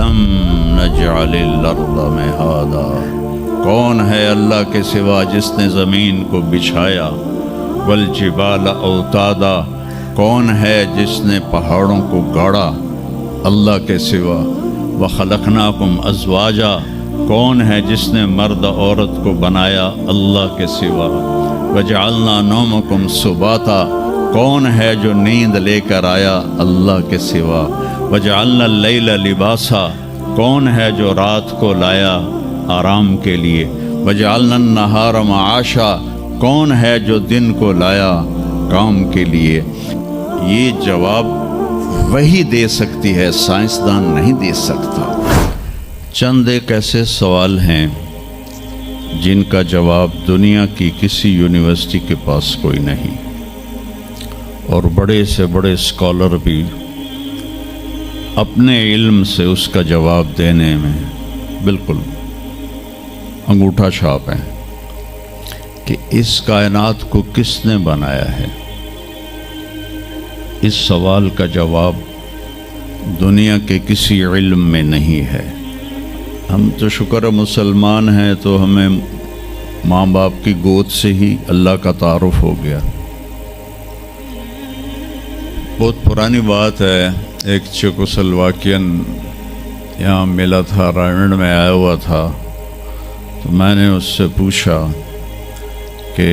أَلَمْ نَجْعَلِ الْأَرْضَ مِهَادًا، کون ہے اللہ کے سوا جس نے زمین کو بچھایا، وَالْجِبَالَ أَوْتَادًا، کون ہے جس نے پہاڑوں کو گاڑا اللہ کے سوا، وَخَلَقْنَاكُمْ أَزْوَاجًا، کون ہے جس نے مرد عورت کو بنایا اللہ کے سوا، وَجَعَلْنَا نَوْمَكُمْ سُبَاتًا، کون ہے جو نیند لے کر آیا اللہ کے سوا، وَجَعَلْنَا اللَّيْلَ لِبَاسًا، کون ہے جو رات کو لایا آرام کے لیے، وَجَعَلْنَا النَّهَارَ مَعَاشًا، کون ہے جو دن کو لایا کام کے لیے۔ یہ جواب وہی دے سکتی ہے، سائنسدان نہیں دے سکتا۔ چند ایک ایسے سوال ہیں جن کا جواب دنیا کی کسی یونیورسٹی کے پاس کوئی نہیں، اور بڑے سے بڑے اسکالر بھی اپنے علم سے اس کا جواب دینے میں بالکل انگوٹھا چھاپ ہیں کہ اس کائنات کو کس نے بنایا ہے۔ اس سوال کا جواب دنیا کے کسی علم میں نہیں ہے۔ ہم تو شکر مسلمان ہیں تو ہمیں ماں باپ کی گود سے ہی اللہ کا تعارف ہو گیا۔ بہت پرانی بات ہے، ایک چیکوسلواکین یہاں ملا تھا، رائمنڈ میں آیا ہوا تھا، تو میں نے اس سے پوچھا کہ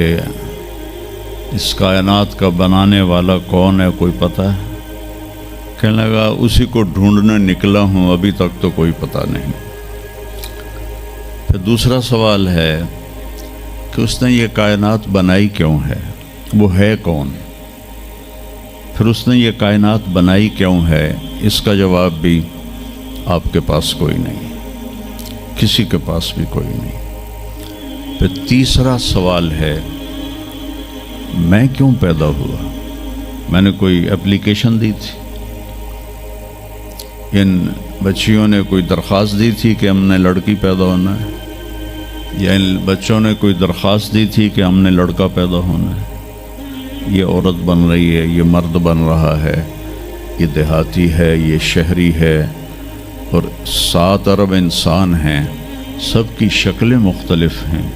اس کائنات کا بنانے والا کون ہے، کوئی پتہ ہے؟ کہنے لگا اسی کو ڈھونڈنے نکلا ہوں، ابھی تک تو کوئی پتہ نہیں۔ پھر دوسرا سوال ہے کہ اس نے یہ کائنات بنائی کیوں ہے، وہ ہے کون؟ پھر اس نے یہ کائنات بنائی کیوں ہے، اس کا جواب بھی آپ کے پاس کوئی نہیں، کسی کے پاس بھی کوئی نہیں۔ پھر تیسرا سوال ہے میں کیوں پیدا ہوا؟ میں نے کوئی اپلیکیشن دی تھی؟ ان بچیوں نے کوئی درخواست دی تھی کہ ہم نے لڑکی پیدا ہونا ہے، یا ان بچوں نے کوئی درخواست دی تھی کہ ہم نے لڑکا پیدا ہونا ہے؟ یہ عورت بن رہی ہے، یہ مرد بن رہا ہے، یہ دیہاتی ہے، یہ شہری ہے، اور 7 ارب انسان ہیں، سب کی شکلیں مختلف ہیں،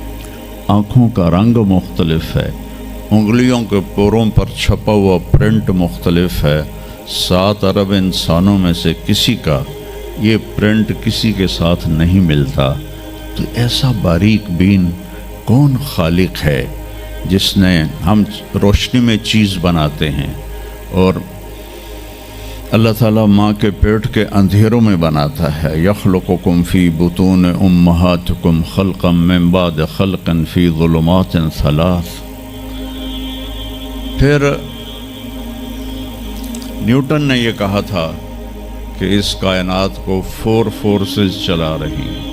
آنکھوں کا رنگ مختلف ہے، انگلیوں کے پوروں پر چھپا ہوا پرنٹ مختلف ہے۔ 7 ارب انسانوں میں سے کسی کا یہ پرنٹ کسی کے ساتھ نہیں ملتا۔ تو ایسا باریک بین کون خالق ہے جس نے، ہم روشنی میں چیز بناتے ہیں اور اللہ تعالیٰ ماں کے پیٹ کے اندھیروں میں بناتا ہے، یخلقکم فی بطون امہاتکم خلقا من بعد خلق فی ظلمات 3۔ پھر نیوٹن نے یہ کہا تھا کہ اس کائنات کو 4 فورسز چلا رہی ہیں۔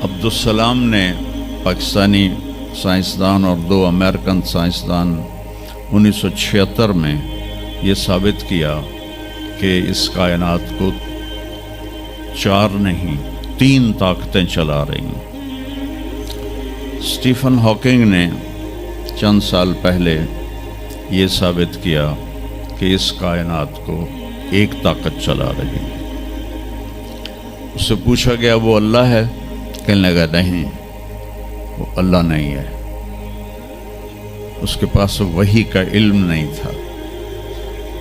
عبدالسلام نے، پاکستانی سائنسدان اور 2 امریکن سائنسدان، 1976 میں یہ ثابت کیا کہ اس کائنات کو 4 نہیں 3 طاقتیں چلا رہی ہیں۔ اسٹیفن ہاکنگ نے چند سال پہلے یہ ثابت کیا کہ اس کائنات کو ایک طاقت چلا رہی ہے۔ اس سے پوچھا گیا وہ اللہ ہے؟ کہنے لگا نہیں، وہ اللہ نہیں ہے، اس کے پاس وحی کا علم نہیں تھا،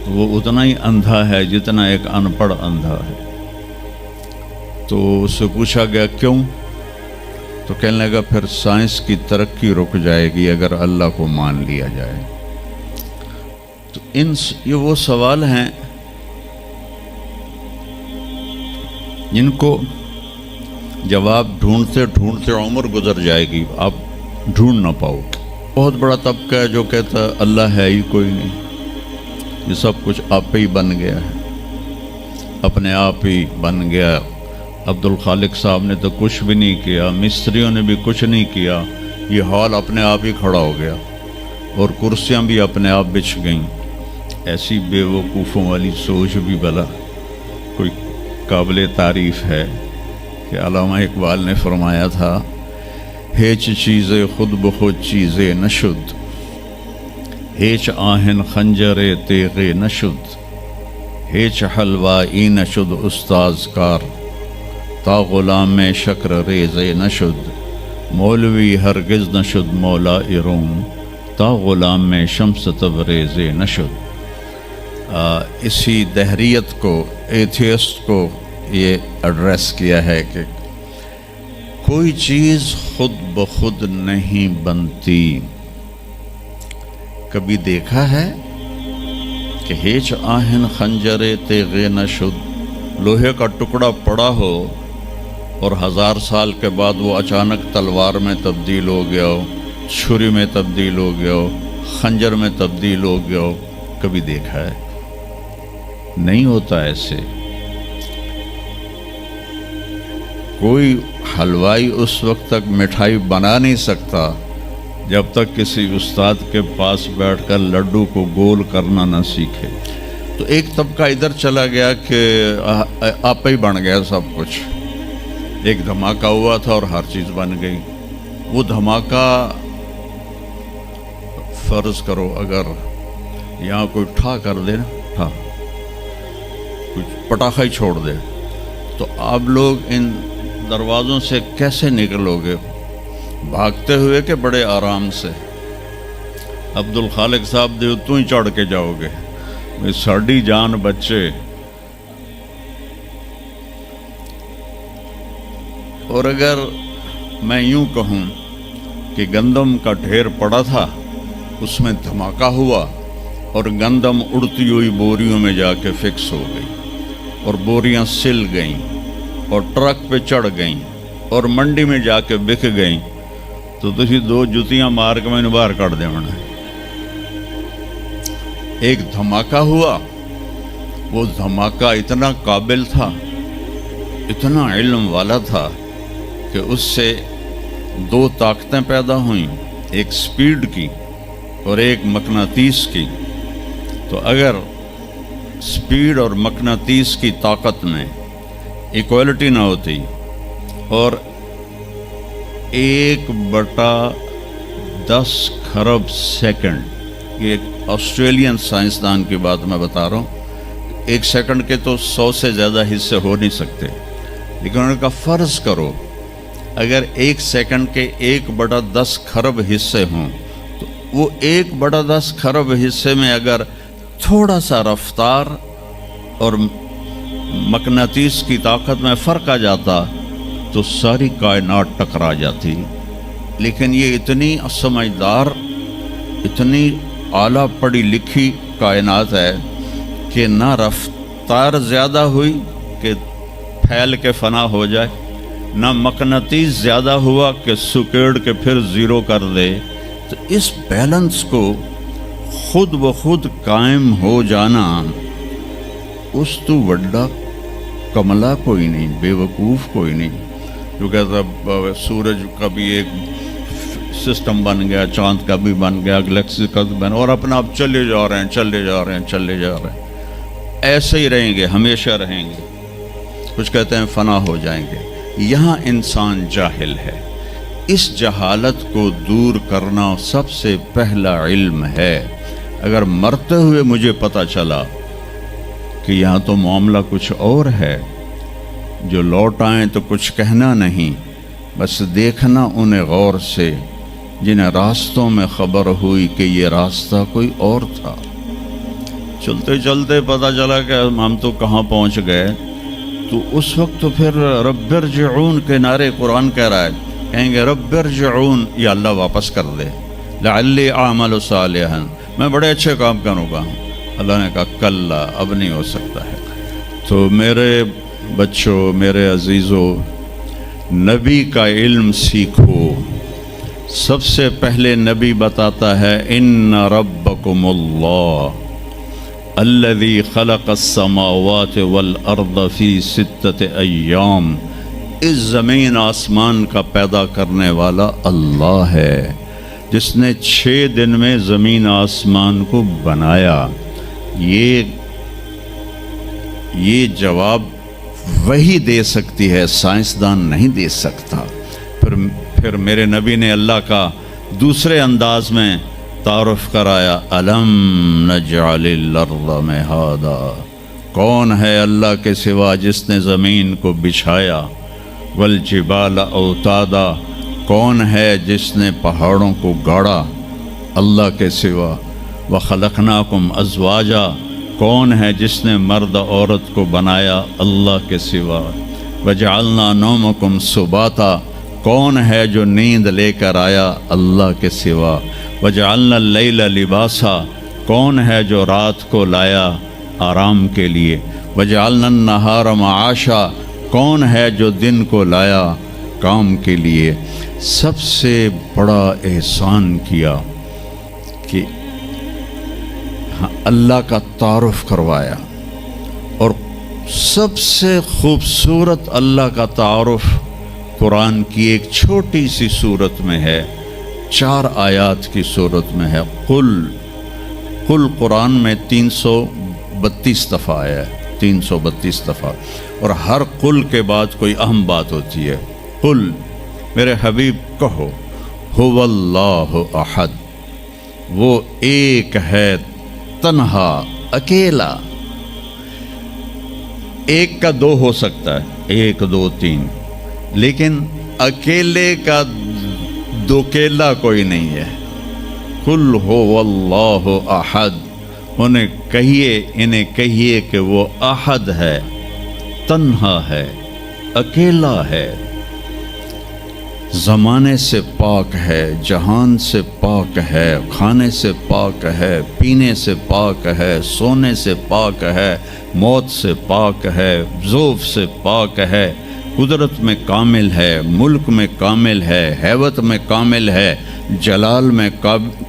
وہ اتنا ہی اندھا ہے جتنا ایک ان پڑھ اندھا ہے۔ تو اس سے پوچھا گیا کیوں؟ تو کہنے لگا پھر سائنس کی ترقی رک جائے گی اگر اللہ کو مان لیا جائے۔ تو یہ وہ سوال ہیں جن کو جواب ڈھونڈتے ڈھونڈتے عمر گزر جائے گی، آپ ڈھونڈ نہ پاؤ۔ بہت بڑا طبقہ ہے جو کہتا ہے اللہ ہے ہی کوئی نہیں، یہ سب کچھ آپ پہ ہی بن گیا ہے، اپنے آپ ہی بن گیا۔ عبد الخالق صاحب نے تو کچھ بھی نہیں کیا، مستریوں نے بھی کچھ نہیں کیا، یہ ہال اپنے آپ ہی کھڑا ہو گیا اور کرسیاں بھی اپنے آپ بچھ گئیں۔ ایسی بے وقوفوں والی سوچ بھی بھلا کوئی قابل تعریف ہے کہ علامہ اقبال نے فرمایا تھا، ہیچ چیزیں خود بخود چیزیں نشد، ہیچ آہن خنجر تیغ نشد، ہیچ حلوائی نشد استاز کار تا غلام شکر ریز نشد مولوی ہرگز نشد مولا روم تا غلام شمس تبریز نشد۔ اسی دہریت کو، ایتھیسٹ کو یہ ایڈریس کیا ہے کہ کوئی چیز خود بخود نہیں بنتی۔ کبھی دیکھا ہے کہ ہیچ آہن خنجر تیغے نشد، لوہے کا ٹکڑا پڑا ہو اور 1000 سال کے بعد وہ اچانک تلوار میں تبدیل ہو گیا ہو، چھری میں تبدیل ہو گیا ہو، خنجر میں تبدیل ہو گیا ہو؟ کبھی دیکھا ہے؟ نہیں ہوتا ایسے۔ کوئی حلوائی اس وقت تک مٹھائی بنا نہیں سکتا جب تک کسی استاد کے پاس بیٹھ کر لڈو کو گول کرنا نہ سیکھے۔ تو ایک طبقہ ادھر چلا گیا کہ آپ ہی بن گیا سب کچھ، ایک دھماکہ ہوا تھا اور ہر چیز بن گئی۔ وہ دھماکہ فرض کرو اگر یہاں کوئی ٹھا کر دے نا، ٹھا کچھ پٹاخہ ہی چھوڑ دے، تو آپ لوگ ان دروازوں سے کیسے نکلو گے؟ بھاگتے ہوئے کہ بڑے آرام سے؟ عبد الخالق صاحب دے تو ہی چڑھ کے جاؤ گے، ساڑی جان بچے۔ اور اگر میں یوں کہوں کہ گندم کا ڈھیر پڑا تھا، اس میں دھماکہ ہوا اور گندم اڑتی ہوئی بوریوں میں جا کے فکس ہو گئی اور بوریاں سل گئیں اور ٹرک پہ چڑھ گئیں اور منڈی میں جا کے بک گئیں، تو تسی 2 جتیاں مار کے میں نے باہر کٹ دے منا۔ ایک دھماکہ ہوا، وہ دھماکہ اتنا قابل تھا، اتنا علم والا تھا کہ اس سے 2 طاقتیں پیدا ہوئیں، ایک سپیڈ کی اور ایک مقناطیس کی۔ تو اگر سپیڈ اور مقناطیس کی طاقت میں ایکوالٹی نہ ہوتی اور 1/10 خرب سیکنڈ، یہ ایک آسٹریلین سائنسدان کی بات میں بتا رہا ہوں، 1 سیکنڈ کے تو 100 سے زیادہ حصے ہو نہیں سکتے، لیکن انہوں نے کہا فرض کرو اگر 1 سیکنڈ کے 1/10 خرب حصے ہوں، تو وہ 1/10 خرب حصے میں اگر تھوڑا سا رفتار اور مقناطیس کی طاقت میں فرق آ جاتا تو ساری کائنات ٹکرا جاتی۔ لیکن یہ اتنی سمجھدار، اتنی اعلیٰ پڑھی لکھی کائنات ہے کہ نہ رفتار زیادہ ہوئی کہ پھیل کے فنا ہو جائے، نہ مقناطیس زیادہ ہوا کہ سکیڑ کے پھر زیرو کر دے۔ تو اس بیلنس کو خود بخود قائم ہو جانا، اس تو وڈا کملا کوئی نہیں، بے وقوف کوئی نہیں۔ جو کہتا سورج کا بھی ایک سسٹم بن گیا، چاند کا بھی بن گیا، گلیکسی کا بھی بن گیا، اور اپنا آپ چلے جا رہے ہیں، چلے جا رہے ہیں، چلے جا رہے ہیں، ایسے ہی رہیں گے، ہمیشہ رہیں گے۔ کچھ کہتے ہیں فنا ہو جائیں گے۔ یہاں انسان جاہل ہے، اس جہالت کو دور کرنا سب سے پہلا علم ہے۔ اگر مرتے ہوئے مجھے پتہ چلا کہ یہاں تو معاملہ کچھ اور ہے، جو لوٹ آئیں تو کچھ کہنا نہیں، بس دیکھنا انہیں غور سے جنہیں راستوں میں خبر ہوئی کہ یہ راستہ کوئی اور تھا۔ چلتے چلتے پتہ چلا کہ ہم تو کہاں پہنچ گئے، تو اس وقت تو پھر رب ارجعون کے نعرے قرآن کہہ رہا ہے، کہیں گے رب ارجعون، یا اللہ واپس کر دے، لعلی اعمل صالحا، میں بڑے اچھے کام کروں گا۔ اللہ نے کہا کلا، اب نہیں ہو سکتا ہے۔ تو میرے بچوں، میرے عزیزوں، نبی کا علم سیکھو۔ سب سے پہلے نبی بتاتا ہے ان ربکم اللہ الذی خلق السماوات والارض فی 6 ایام، اس زمین آسمان کا پیدا کرنے والا اللہ ہے، جس نے 6 دن میں زمین آسمان کو بنایا۔ یہ جواب وہی دے سکتی ہے، سائنسدان نہیں دے سکتا۔ پھر میرے نبی نے اللہ کا دوسرے انداز میں تعارف کرایا، الم نجعل الارض مہادا، کون ہے اللہ کے سوا جس نے زمین کو بچھایا؟ والجبال اوتادا، کون ہے جس نے پہاڑوں کو گاڑا اللہ کے سوا؟ وخلقناکم ازواجا، کون ہے جس نے مرد عورت کو بنایا اللہ کے سوا؟ وجعلنا نومکم سباتا، کون ہے جو نیند لے کر آیا اللہ کے سوا؟ وجعلنا اللیل لباسا، کون ہے جو رات کو لایا آرام کے لیے؟ وجعلنا النہار معاشا، کون ہے جو دن کو لایا کام کے لیے؟ سب سے بڑا احسان کیا کہ اللہ کا تعارف کروایا، اور سب سے خوبصورت اللہ کا تعارف قرآن کی ایک چھوٹی سی صورت میں ہے، 4 آیات کی صورت میں ہے۔ قل قرآن میں 332 دفعہ آیا ہے، 332 دفعہ، اور ہر قل کے بعد کوئی اہم بات ہوتی ہے۔ قل، میرے حبیب کہو، هو اللہ احد، وہ ایک ہے تنہا اکیلا۔ ایک کا 2 ہو سکتا ہے، 1 2 3، لیکن اکیلے کا دوکیلا کوئی نہیں ہے۔ قل هو اللہ احد، انہیں کہیے کہ وہ احد ہے، تنہا ہے، اکیلا ہے، زمانے سے پاک ہے، جہان سے پاک ہے، کھانے سے پاک ہے، پینے سے پاک ہے، سونے سے پاک ہے، موت سے پاک ہے، ذوف سے پاک ہے، قدرت میں کامل ہے، ملک میں کامل ہے، ہیبت میں کامل ہے، جلال میں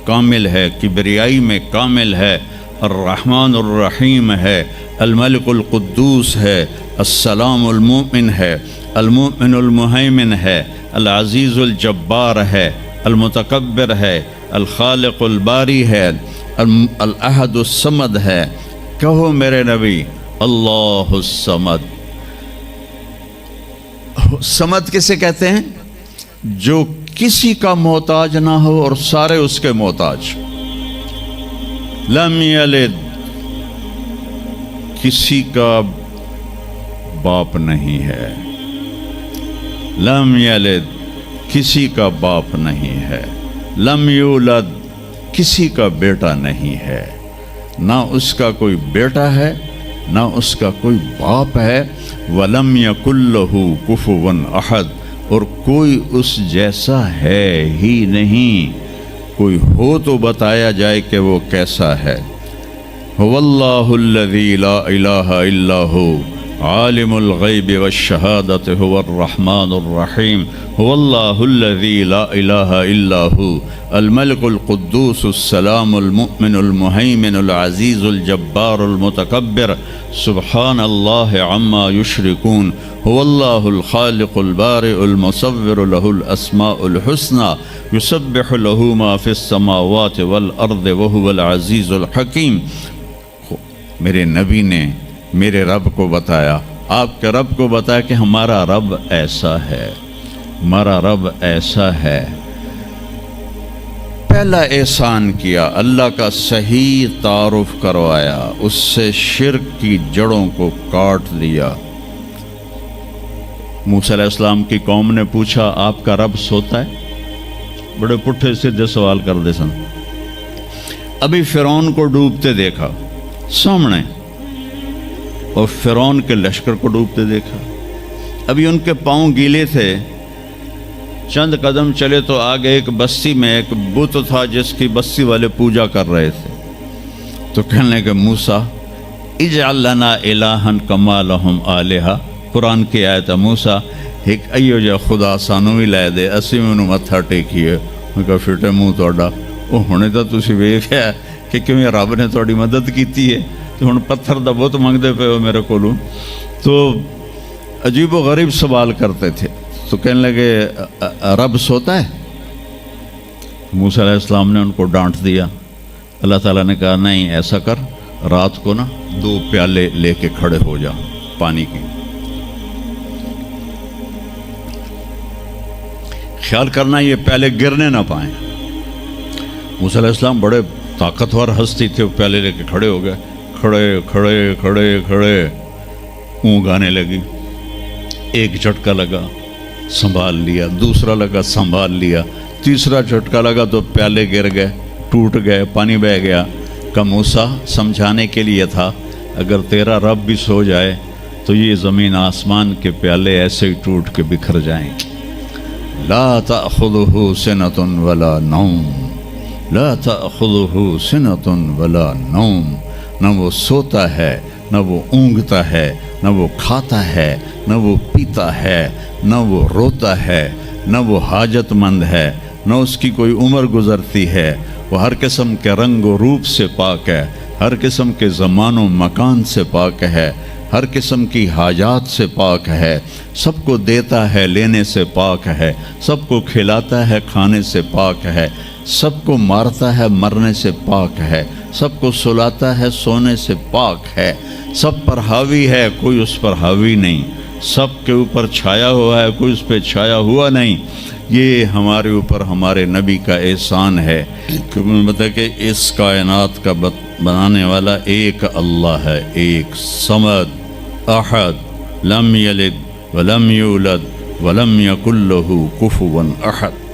کامل ہے، کبریائی میں کامل ہے، الرحمن الرحیم ہے، الملک القدوس ہے، السلام المؤمن ہے، المؤمن المہیمن ہے، العزیز الجبار ہے، المتکبر ہے، الخالق الباری ہے، الاحد الصمد ہے۔ کہو میرے نبی، اللہ الصمد۔ صمد کسے کہتے ہیں؟ جو کسی کا محتاج نہ ہو اور سارے اس کے محتاج۔ لم یلد، کسی کا باپ نہیں ہے۔ لم یلد، کسی کا باپ نہیں ہے۔ لم یولد، کسی کا بیٹا نہیں ہے، نہ اس کا کوئی بیٹا ہے نہ اس کا کوئی باپ ہے۔ وَلَمْ يَكُنْ لَهُ كُفُوًا أَحَدٌ، اور کوئی اس جیسا ہے ہی نہیں، کوئی ہو تو بتایا جائے کہ وہ کیسا ہے۔ هُوَ اللَّهُ الَّذِي لَا إِلَٰهَ إِلَّا هُوَ عالم الغیب والشہادۃ هو الرحمن الرحیم۔ هو اللہ الذی لا الہ الا هو الملک القدوس السلام المؤمن المہیمن العزیز الجبار المتکبر سبحان اللہ عما یشرکون۔ هو اللہ الخالق البارئ المصور له الاسماء الحسنى یسبح له ما فی السماوات والارض وهو العزیز الحکیم۔ میرے نبی نے میرے رب کو بتایا، آپ کے رب کو بتایا کہ ہمارا رب ایسا ہے، ہمارا رب ایسا ہے۔ پہلا احسان کیا، اللہ کا صحیح تعارف کروایا، اس سے شرک کی جڑوں کو کاٹ دیا۔ موسیٰ علیہ السلام کی قوم نے پوچھا، آپ کا رب سوتا ہے؟ بڑے پٹھے سیدھے سوال کر دے سن۔ ابھی فرعون کو ڈوبتے دیکھا سامنے، اور فرعون کے لشکر کو ڈوبتے دیکھا۔ ابھی ان کے پاؤں گیلے تھے، چند قدم چلے تو آگے ایک بستی میں ایک بت تھا جس کی بستی والے پوجا کر رہے تھے، تو کہنے لگے موسیٰ اجعل لنا الہا کما لہم آلہہ۔ قرآن کی آیت ہے، موسیٰ ایک ایو جا خدا سانو بھی لے دے، اسی میں انہوں متھا ٹیکیے۔ میں کہا فٹے منہ توڑا، وہ ہونے تو تسی ویکھیا کہ کیوں رب نے تھوڑی مدد کیتی ہے، تو ہن پتھر دا بت منگدے پے ہو میرے کولوں۔ تو عجیب و غریب سوال کرتے تھے، تو کہنے لگے رب سوتا ہے؟ موسیٰ علیہ السلام نے ان کو ڈانٹ دیا۔ اللہ تعالیٰ نے کہا نہیں، ایسا کر، رات کو نا 2 پیالے لے کے کھڑے ہو جا پانی کی، خیال کرنا یہ پیالے گرنے نہ پائیں۔ موسیٰ علیہ السلام بڑے طاقتور ہستی تھے، وہ پیالے لے کے کھڑے ہو گئے، کھڑے کھڑے کھڑے کھڑے اونگ آنے لگی، ایک جھٹکا لگا سنبھال لیا، دوسرا لگا سنبھال لیا، تیسرا جھٹکا لگا تو پیالے گر گئے، ٹوٹ گئے، پانی بہہ گیا۔ کہ موسیٰ سمجھانے کے لیے تھا، اگر تیرا رب بھی سو جائے تو یہ زمین آسمان کے پیالے ایسے ہی ٹوٹ کے بکھر جائیں گے۔ لا تأخذہ سنۃ ولا نوم، لا تأخذہ سنۃ ولا نوم، نہ وہ سوتا ہے، نہ وہ اونگتا ہے، نہ وہ کھاتا ہے، نہ وہ پیتا ہے، نہ وہ روتا ہے، نہ وہ حاجت مند ہے، نہ اس کی کوئی عمر گزرتی ہے۔ وہ ہر قسم کے رنگ و روپ سے پاک ہے، ہر قسم کے زمان و مکان سے پاک ہے، ہر قسم کی حاجات سے پاک ہے، سب کو دیتا ہے، لینے سے پاک ہے، سب کو کھلاتا ہے، کھانے سے پاک ہے، سب کو مارتا ہے، مرنے سے پاک ہے، سب کو سلاتا ہے، سونے سے پاک ہے، سب پر حاوی ہے، کوئی اس پر حاوی نہیں، سب کے اوپر چھایا ہوا ہے، کوئی اس پہ چھایا ہوا نہیں۔ یہ ہمارے اوپر ہمارے نبی کا احسان ہے کہ مطلب کہ اس کائنات کا بنانے والا ایک اللہ ہے، ایک صمد احد، لم یلد ولم یولد ولم یکن لہ کفوا احد۔